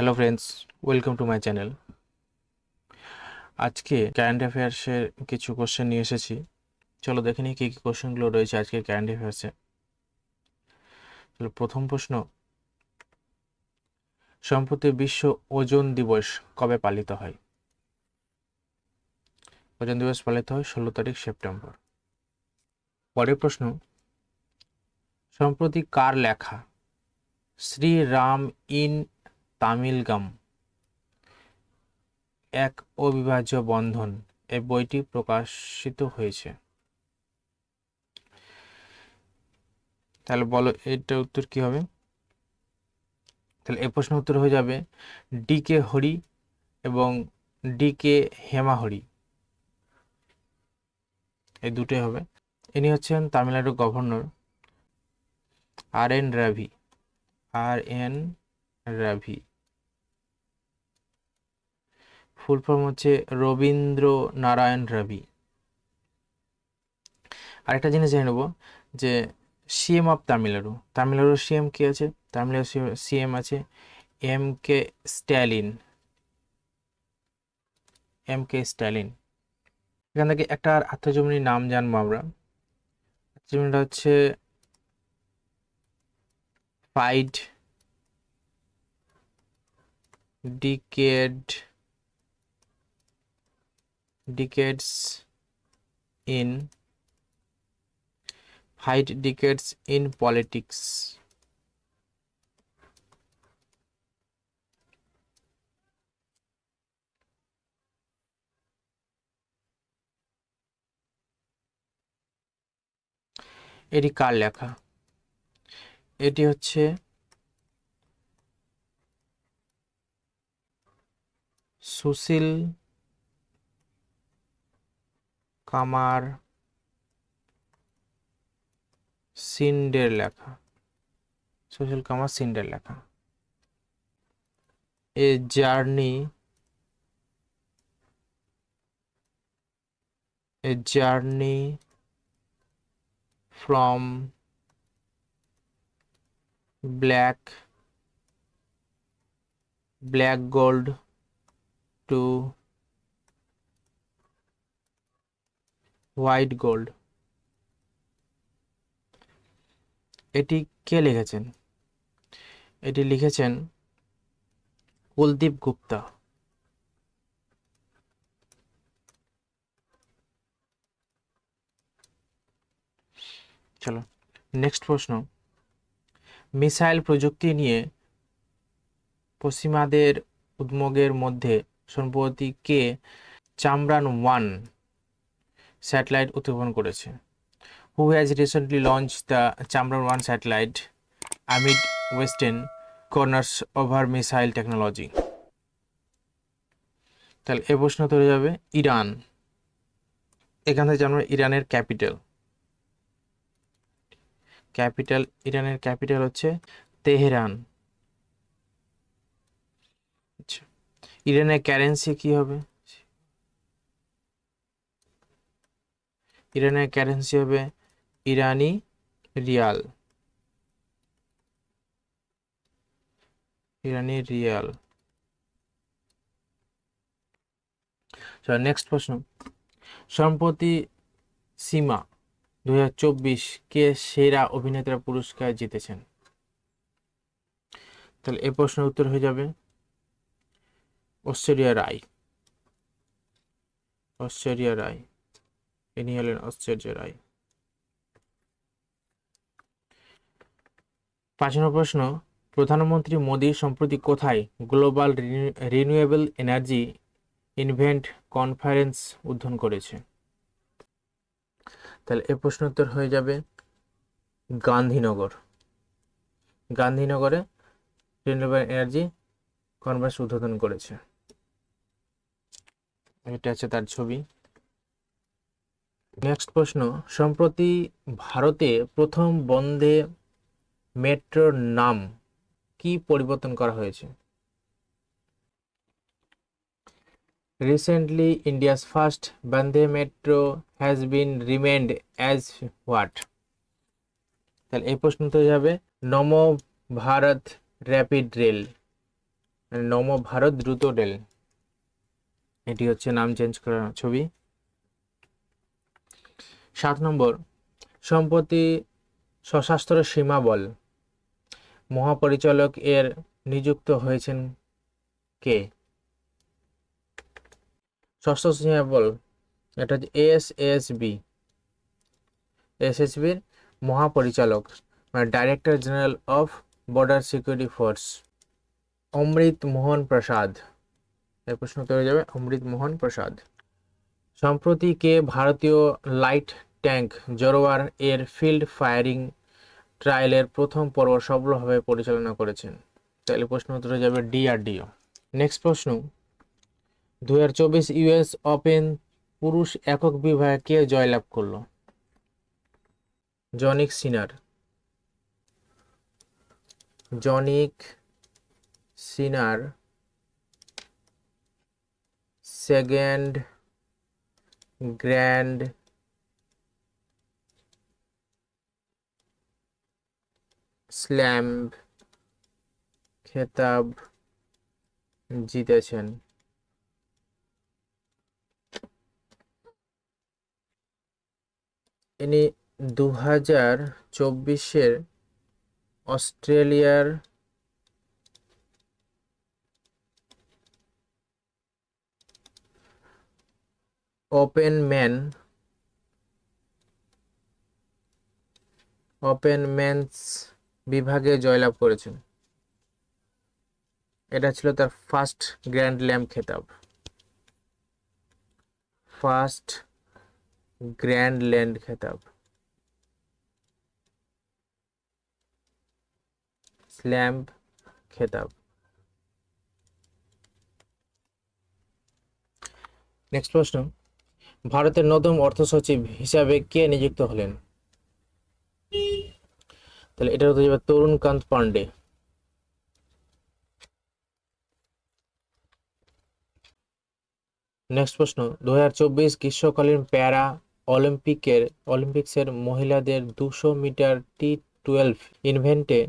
Hello friends, welcome to my channel. আজকে current অ্যাফেয়ার্সের কিছু question নিয়ে এসেছি। চলো দেখে নিই কী কী কোশ্চেনগুলো রয়েছে আজকে কারেন্ট অ্যাফেয়ার্সে। চলো, প্রথম প্রশ্ন, সম্প্রতি বিশ্ব ওজোন দিবস কবে পালিত হয়? ওজোন দিবস পালিত হয় 16 সেপ্টেম্বর। পরের প্রশ্ন, সম্প্রতি কার লেখা শ্রীরাম ইন তামিলগাম এক অবিভাজ্য বন্ধন এই বইটি প্রকাশিত হয়েছে? তাহলে বলো এটার উত্তর কি হবে? তাহলে এই প্রশ্নের উত্তর হয়ে যাবে ডি কে হরি এবং ডি কে হেমাহরি, এই দুটোই হবে। ইনি হচ্ছেন তামিলনাড়ুর গভর্নর আর এন রাভি। আর এন রাভি ফুল ফর্ম হচ্ছে রবীন্দ্র নারায়ণ রাভি। আরেকটা জিনিস জেনে নেব যে সিএম অফ তামিলনাড়ু, তামিলনাড়ুর সিএম কে আছে? তামিলনাড়ুর সিএম আছে এম কে স্ট্যালিন। এম কে স্ট্যালিন। এখান থেকে একটা আত্মজীবনীর নাম জানবো আমরা। আত্মজীবনীটা হচ্ছে ফাইট decades in politics। এটি কার লেখা? এটি হচ্ছে সুশীল কামার সিন্ডের লেখা। সুশীল কামার সিন্ডের লেখা a journey from black gold to white gold. এটি কে লিখেছেন? এটি লিখেছেন কুলদীপ গুপ্তা। চলো নেক্সট প্রশ্ন, মিসাইল প্রযুক্তি নিয়ে পশ্চিমাদের উদ্যোগের মধ্যে সম্প্রতি কে চামরান-1 স্যাটেলাইট উৎক্ষেপণ করেছে? Who has recently launch the Chamran one satellite amid western corners over missile technology? তাহলে এই প্রশ্ন তৈরি যাবে ইরান। এখান থেকে জানবো ইরানের ইরানের ক্যাপিটাল হচ্ছে তেহরান। আচ্ছা, ইরানের কারেন্সি কি হবে? ইরানের কারেন্সি হবে ইরানি রিয়াল। নেক্সট প্রশ্ন, সম্প্রতি সীমা 2024 কে সেরা অভিনেতা পুরস্কার জিতেছেন? তাহলে এই প্রশ্নের উত্তর হয়ে যাবে ঐশ্বরিয়া রায়। ইনি হলেন ঐশ্বরিয়া রায়। 5 নম্বর প্রশ্ন, প্রধানমন্ত্রী মোদী সম্প্রতি কোথায় global renewable energy invent conference উদ্বোধন করেছে? তাহলে এই প্রশ্ন উত্তর হয়ে যাবে গান্ধীনগরে রিনিউয়েবল এনার্জি কনফারেন্স উদ্বোধন করেছে। এটা আছে তার ছবি। নেক্সট প্রশ্ন, সম্প্রতি ভারতে প্রথম বন্দে মেট্রোর নাম কি পরিবর্তন করা হয়েছে? Recently India's first Vande metro has been রিমেন্ড as what? তাহলে এই প্রশ্ন তো যাবে নমো ভারত র্যাপিড রেল। নম ভারত দ্রুত রেল, এটি হচ্ছে নাম চেঞ্জ করা ছবি। 7 নম্বর, সম্প্রতি সশস্ত্র সীমা বল মহাপরিচালক এর নিযুক্ত হয়েছেন কে? সশস্ত্র সীমা বল, এটা হচ্ছে এসএসবির মহাপরিচালক, মানে director general of border security force, Amrit Mohan Prasad. এর প্রশ্ন উত্তর হয়ে যাবে অমৃত মোহন প্রসাদ। সম্প্রতি কে ভারতীয় লাইট ট্যাঙ্ক জরোয়ার এর ফিল্ড ফায়ারিং ট্রায়ালের প্রথম পর্ব সফলভাবে পরিচালনা করেছেন? তাহলে প্রশ্ন উত্তর হয়ে যাবে ডিআরডিও। নেক্সট প্রশ্ন, 2024 ইউএস ওপেন পুরুষ একক বিভাগে কে জয়লাভ করলো? জনিক সিনার সেকেন্ড গ্র্যান্ড স্ল্যাম খেতাব জিতেছেন। ইনি 2024-এর অস্ট্রেলিয়ার ওপেন মেন্স বিভাগে জয়লাভ করেছেন। এটা ছিল তার ফার্স্ট গ্র্যান্ড স্ল্যাম খেতাব, স্ল্যাম খেতাব। নেক্সট প্রশ্ন, ভারতের নতুন অর্থ সচিব হিসাবে কে নিযুক্ত হলেন? তাহলে এটা হতে যাবে তরুণকান্ত পান্ডে। নেক্সট প্রশ্ন, 2024 গ্রীষ্মকালীন প্যারা অলিম্পিক্সের মহিলাদের 200 মিটার T12 ইভেন্টে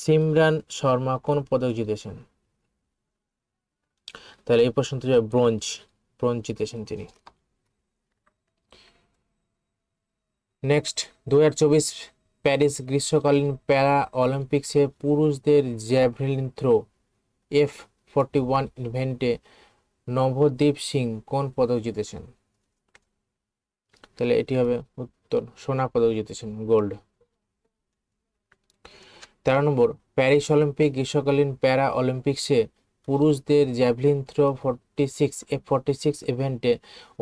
সিমরান শর্মা কোন পদক জিতেছেন? তাহলে এই প্রশ্ন তো যাবে ব্রোঞ্জ জিতেছেন তিনি। নেক্সট, 2024 প্যারিস গ্রীষ্মকালীন প্যারা অলিম্পিক্সে পুরুষদের জ্যাভলিন থ্রো F41 ইভেন্টে নভদীপ সিং কোন পদক জিতেছেন? তাহলে এটি হবে উত্তর, সোনা পদক জিতেছেন, গোল্ড। 13 নম্বর, প্যারিস অলিম্পিক গ্রীষ্মকালীন প্যারা অলিম্পিক্সে পুরুষদের জ্যাভলিন থ্রো F46 ইভেন্টে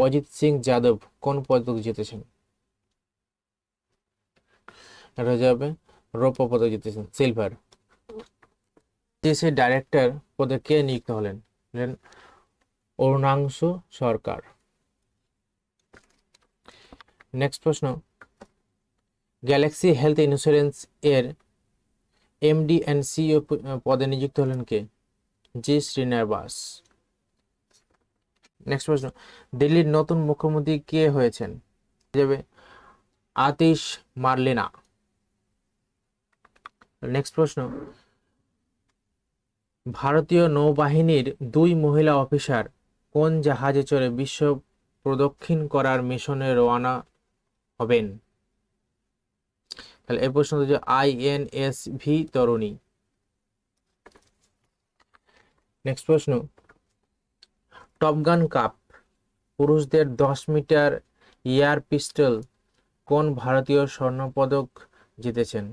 অজিত সিং যাদব কোন পদক জিতেছেন? এটা হয়ে যাবে রৌপ্য পদক জিতেছেন, সিলভার। দেশে ডাইরেক্টর পদে কে নিযুক্ত হলেন? অরুণাংশু সরকার। নেক্সট প্রশ্ন, গ্যালাক্সি হেলথ ইন্স্যুরেন্স এর এমডি এন্ড সিইও পদে নিযুক্ত হলেন কে? জি শ্রীনিবাস। নেক্সট প্রশ্ন, দিল্লির নতুন মুখ্যমন্ত্রী কে হয়েছেন? যাবে আতিশ মার্লেনা। নেক্সট প্রশ্ন, ভারতীয় নৌবাহিনীর 2 মহিলা অফিসার কোন জাহাজে চড়ে বিশ্ব প্রদক্ষিণ করার মিশনে রওনা হবেন? তাহলে এই প্রশ্ন হচ্ছে INSV তরুণী। নেক্সট প্রশ্ন, টপগান কাপ পুরুষদের 10 মিটার এয়ার পিস্টল কোন ভারতীয় স্বর্ণপদক জিতেছেন?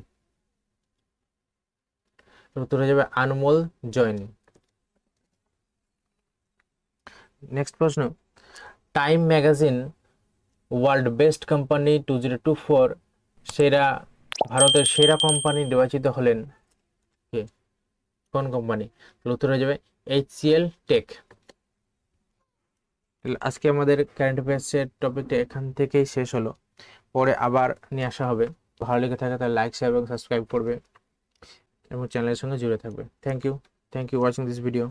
উত্তর হয়ে যাবে আনমোল জৈন। নেক্সট প্রশ্ন, time magazine world best company 2024 ভারতের সেরা কোম্পানি নির্বাচিত হলেন কে? কোন কোম্পানি? উত্তর হয়ে যাবে HCL টেক। আজকে আমাদের কারেন্ট অ্যাফেয়ার্সের টপিকটা এখান থেকেই শেষ হলো, পরে আবার নিয়ে আসা হবে। ভালো লেগে থাকে তাহলে লাইক শেয়ার এবং সাবস্ক্রাইব করবে এবং চ্যানেলের সঙ্গে জুড়ে থাকবে। Thank you watching this video.